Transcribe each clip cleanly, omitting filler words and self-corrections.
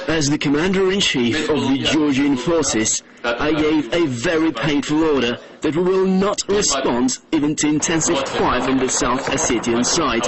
As the Commander-in-Chief of the Georgian forces, I gave a very painful order that we will not respond even to intensive fire from the South Ossetian side.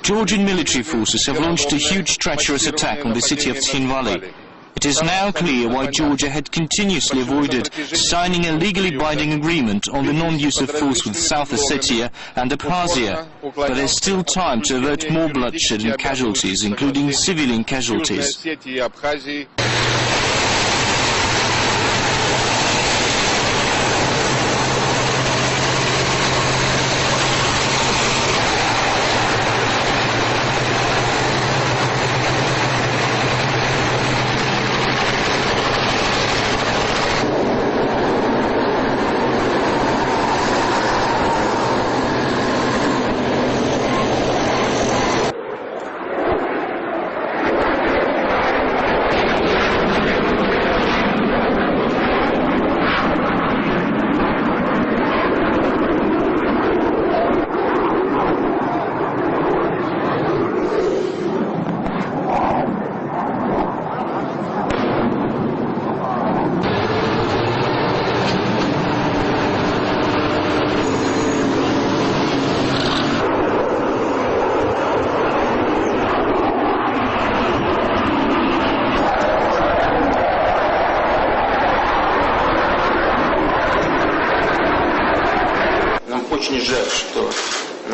Georgian military forces have launched a huge treacherous attack on the city of Tskhinvaly. It is now clear why Georgia had continuously avoided signing a legally binding agreement on the non-use of force with South Ossetia and Abkhazia. But there's still time to avert more bloodshed and casualties, including civilian casualties.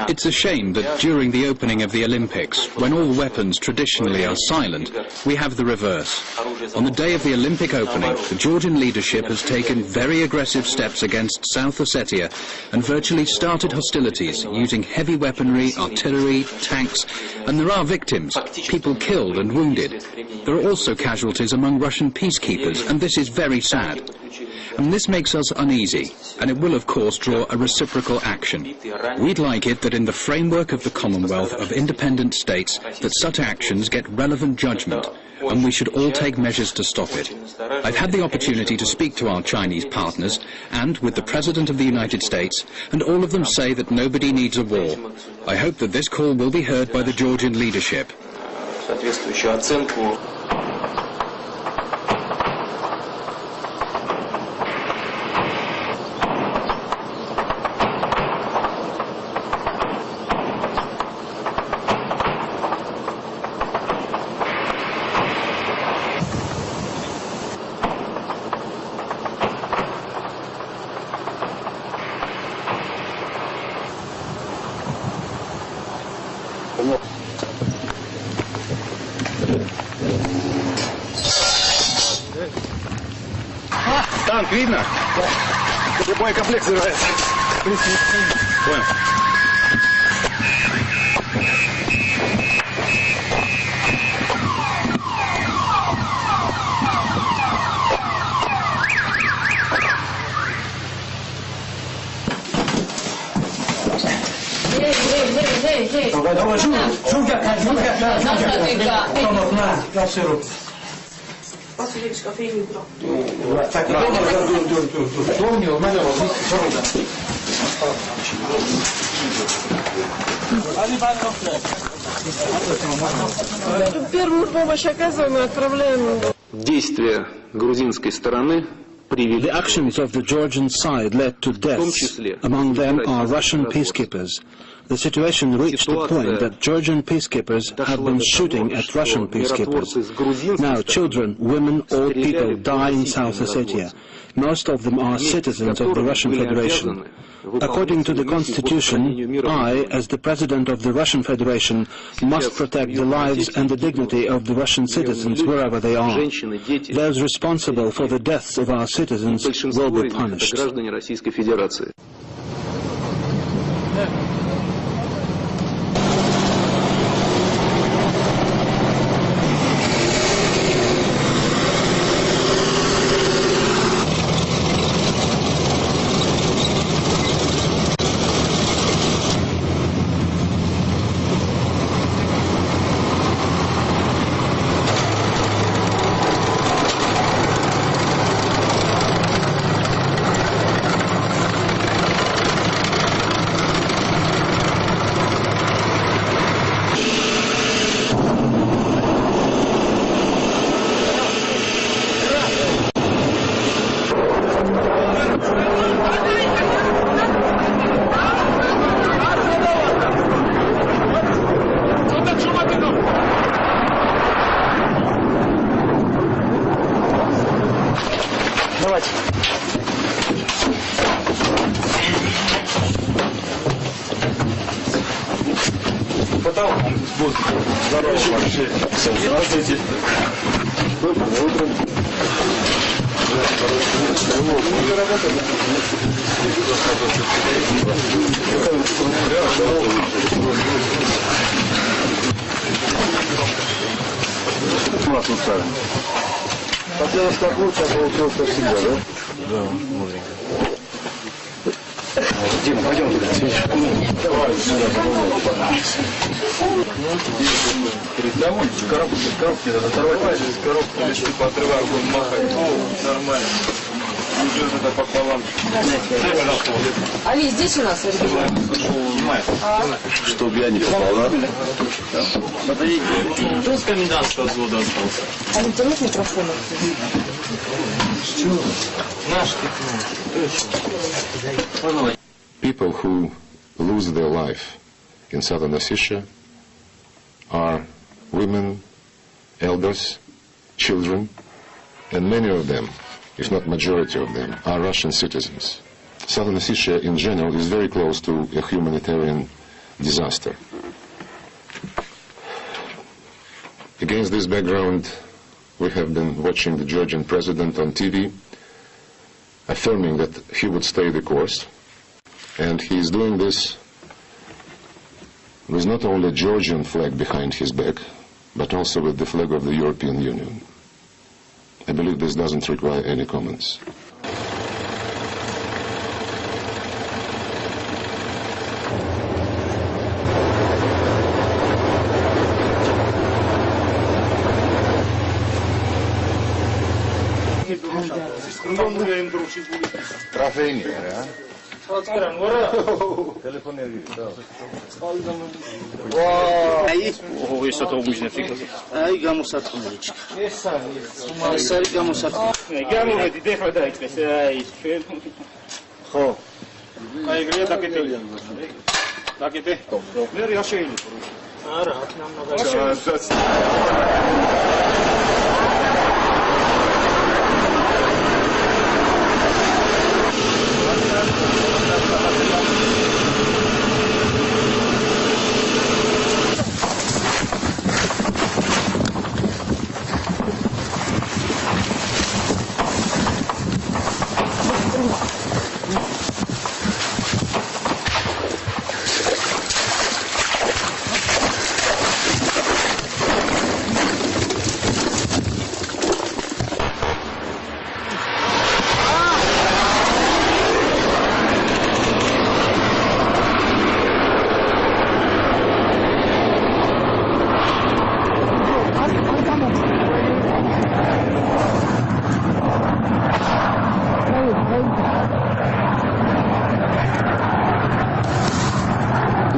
It's a shame that during the opening of the Olympics, when all weapons traditionally are silent, we have the reverse. On the day of the Olympic opening, the Georgian leadership has taken very aggressive steps against South Ossetia and virtually started hostilities using heavy weaponry, artillery, tanks, and there are victims, people killed and wounded. There are also casualties among Russian peacekeepers, and this is very sad. And this makes us uneasy, and it will of course draw a reciprocal action. We'd like it that in the framework of the Commonwealth of Independent States that such actions get relevant judgment, and we should all take measures to stop it. I've had the opportunity to speak to our Chinese partners and with the President of the United States, and all of them say that nobody needs a war. I hope that this call will be heard by the Georgian leadership. Танк видно? Боекомплект взрывается. Понял. Первую помощь оказываем и отправляем. Действия грузинской стороны привели. The actions of the Georgian side led to deaths. Among them are Russian peacekeepers. The situation reached a point that Georgian peacekeepers have been shooting at Russian peacekeepers. Now children, women, old people die in South Ossetia. Most of them are citizens of the Russian Federation. According to the Constitution, I, as the President of the Russian Federation, must protect the lives and the dignity of the Russian citizens wherever they are. Those responsible for the deaths of our citizens will be punished. Хотелось как лучше, а получилось как всегда, да? Да, мудренько. Дима, пойдем туда. Давай, сюда. Давай, коробки надо оторвать. Из коробки лишь поотрываю, будем махать. Нормально. Идет это пополам. Али, здесь у нас, Чтоб я не попал, да? Кто с комендантского взвода остался? Али, у тебя нет микрофона? Наш. People who lose their life in southern Ossetia are women, elders, children, and many of them, if not majority of them, are Russian citizens. Southern Ossetia in general is very close to a humanitarian disaster. Against this background, we have been watching the Georgian president on TV, affirming that he would stay the course, and he is doing this with not only a Georgian flag behind his back, but also with the flag of the European Union. I believe this doesn't require any comments. Ой, что-то обычно фиг. Ай, гамусатхунечка. Сари гамусатхунечка. Гаму, иди ходай, касай. Хо. Ай, где так и ты? Так и ты? Мэр, я шею. Ара, нам надо.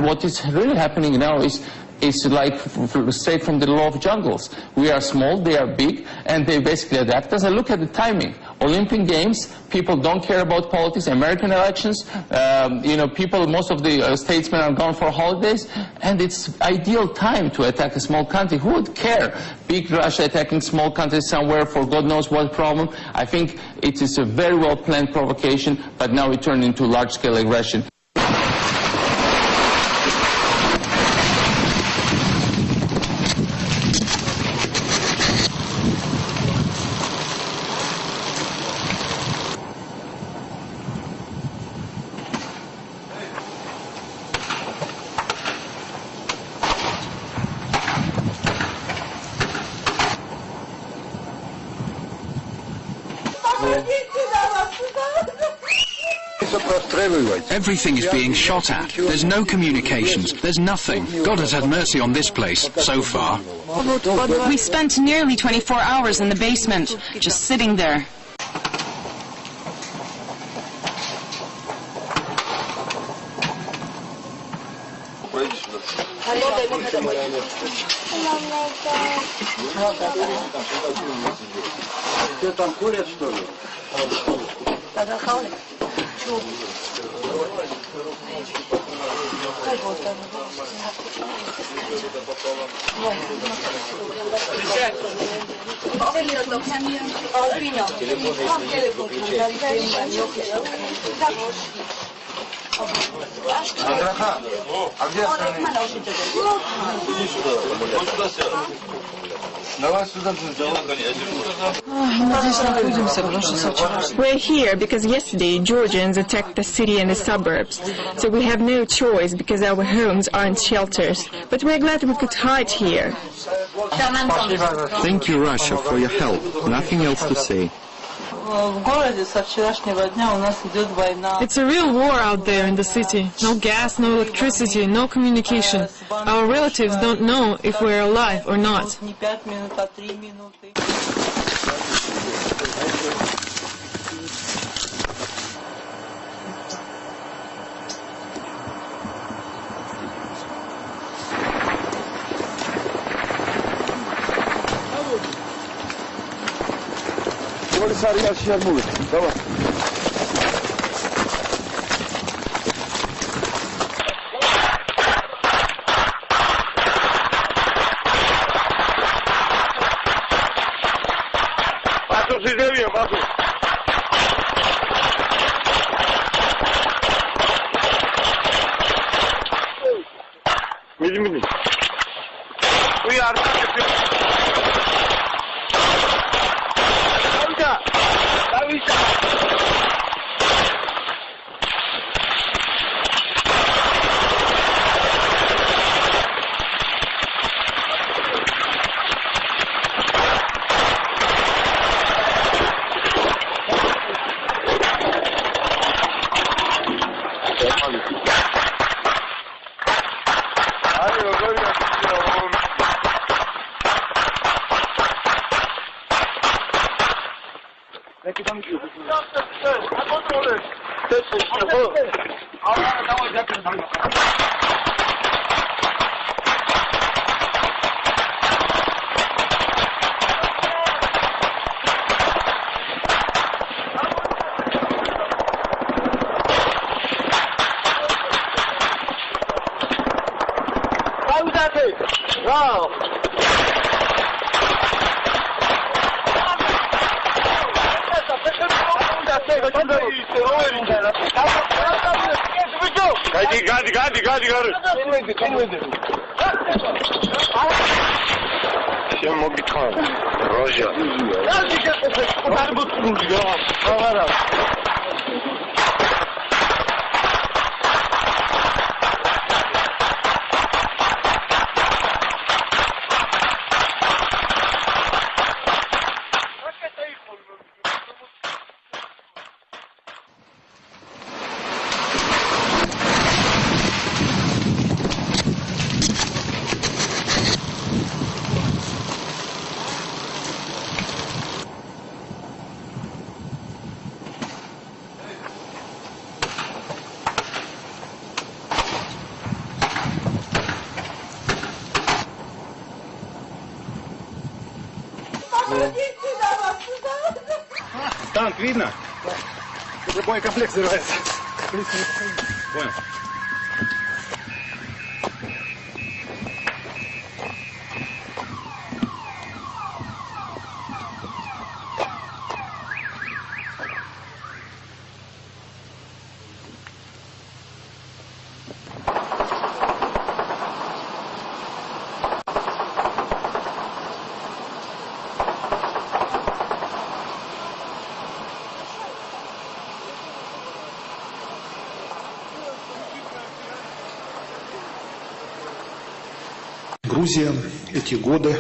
What is really happening now is is like straight from the law of jungles. We are small, they are big, and they basically adapt us. And look at the timing. Olympic Games, people don't care about politics. American elections, people, most of the statesmen are gone for holidays, and it's ideal time to attack a small country. Who would care? Big Russia attacking small countries somewhere for God knows what problem. I think it is a very well planned provocation, but now it turned into large-scale aggression. Everything is being shot at. There's no communications. There's nothing. God has had mercy on this place, so far. We spent nearly 24 hours in the basement, just sitting there. We're here because yesterday Georgians attacked the city and the suburbs, so we have no choice because our homes aren't shelters, but we're glad we could hide here. Thank you, Russia, for your help. Nothing else to say. It's a real war out there in the city. No gas, no electricity, no communication. Our relatives don't know if we're alive or not. Давай. We are Танк видно? Это боекомплект взрывается. Понял. Грузия эти годы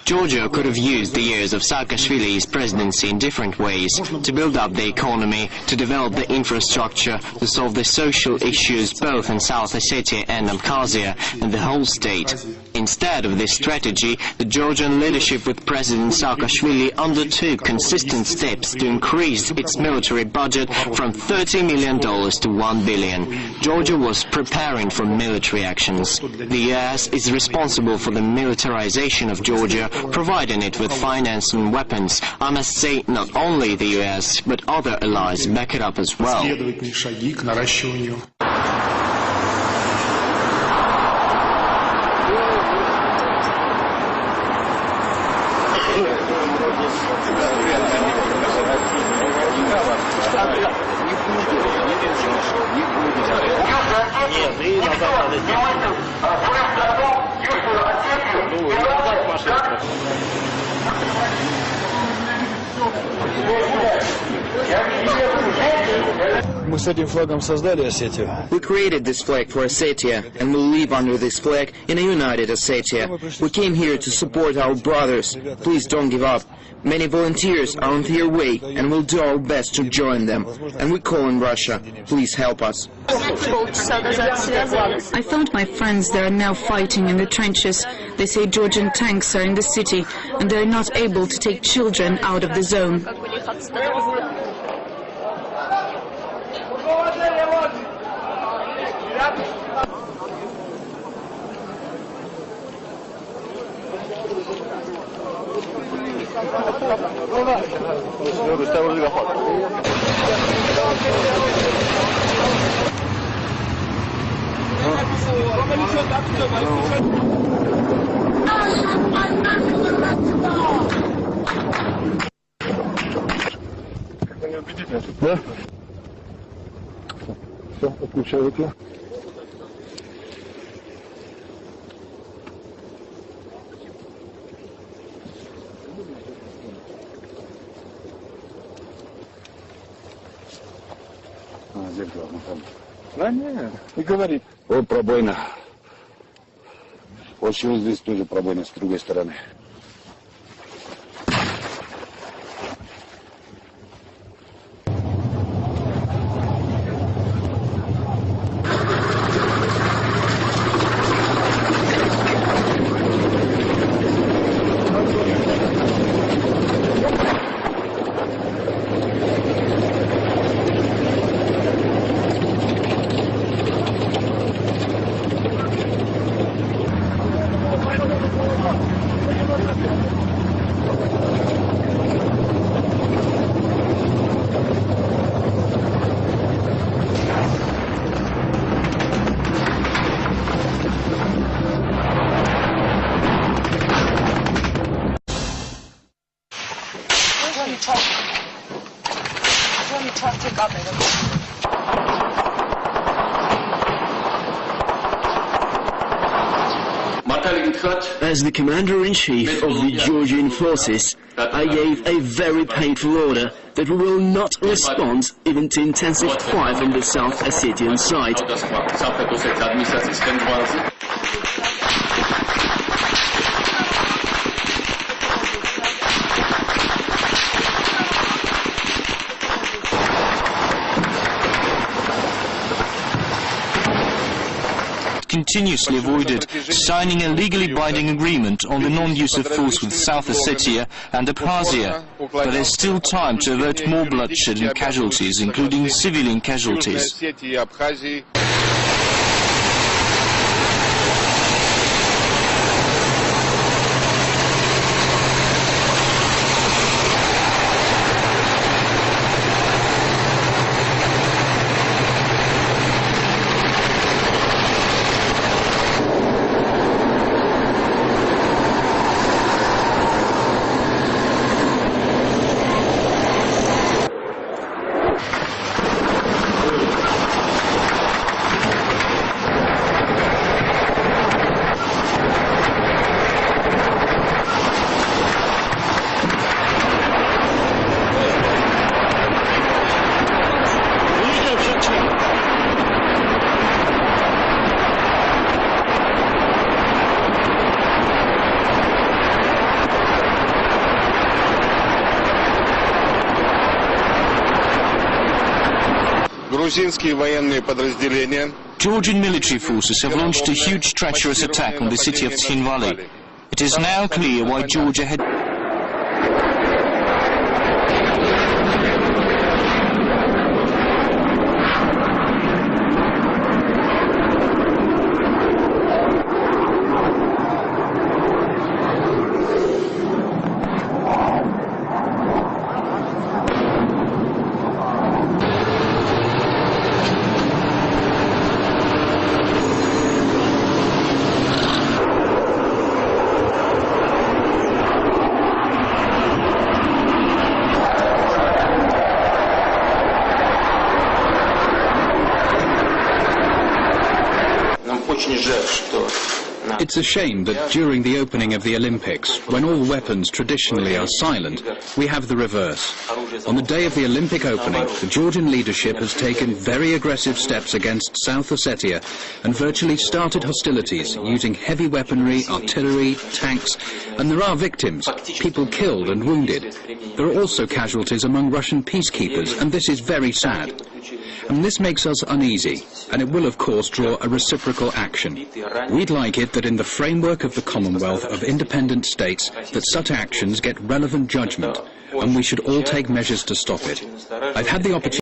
Georgia could have used the years of Saakashvili's presidency in different ways to build up the economy, to develop the infrastructure, to solve the social issues both in South Ossetia and Abkhazia and the whole state. Instead of this strategy, the Georgian leadership with President Saakashvili undertook consistent steps to increase its military budget from $30 million to $1 billion. Georgia was preparing for military actions. The US is responsible for the militarization of Georgia, providing it with finance and weapons. I must say, not only the US, but other allies back it up as well. We created this flag for Ossetia and will live under this flag in a united Ossetia. We came here to support our brothers. Please don't give up. Many volunteers are on their way and we'll do our best to join them. And we call on Russia. Please help us. I found my friends that are now fighting in the trenches. They say Georgian tanks are in the city and they are not able to take children out of the zone. Да? Все, отключай руки. Зеркало, там. Да нет, и говорит. Вот пробоина. Вот здесь тоже пробоина с другой стороны. As the Commander-in-Chief of the Georgian forces, I gave a very painful order that we will not respond even to intensive fire from the South Ossetian side. Continuously avoided signing a legally binding agreement on the non-use of force with South Ossetia and Abkhazia, but there's still time to avert more bloodshed and casualties, including civilian casualties. грузинские военные подразделения. Georgian military forces have launched a huge treacherous attack on the city of Tskhinvaly. It is now clear why Georgia had... It's a shame that during the opening of the Olympics, when all weapons traditionally are silent, we have the reverse. On the day of the Olympic opening, the Georgian leadership has taken very aggressive steps against South Ossetia and virtually started hostilities using heavy weaponry, artillery, tanks, and there are victims, people killed and wounded. There are also casualties among Russian peacekeepers, and this is very sad. And this makes us uneasy, and it will of course draw a reciprocal action. We'd like it that in the framework of the Commonwealth of Independent States that such actions get relevant judgment, and we should all take measures to stop it. I've had the opportunity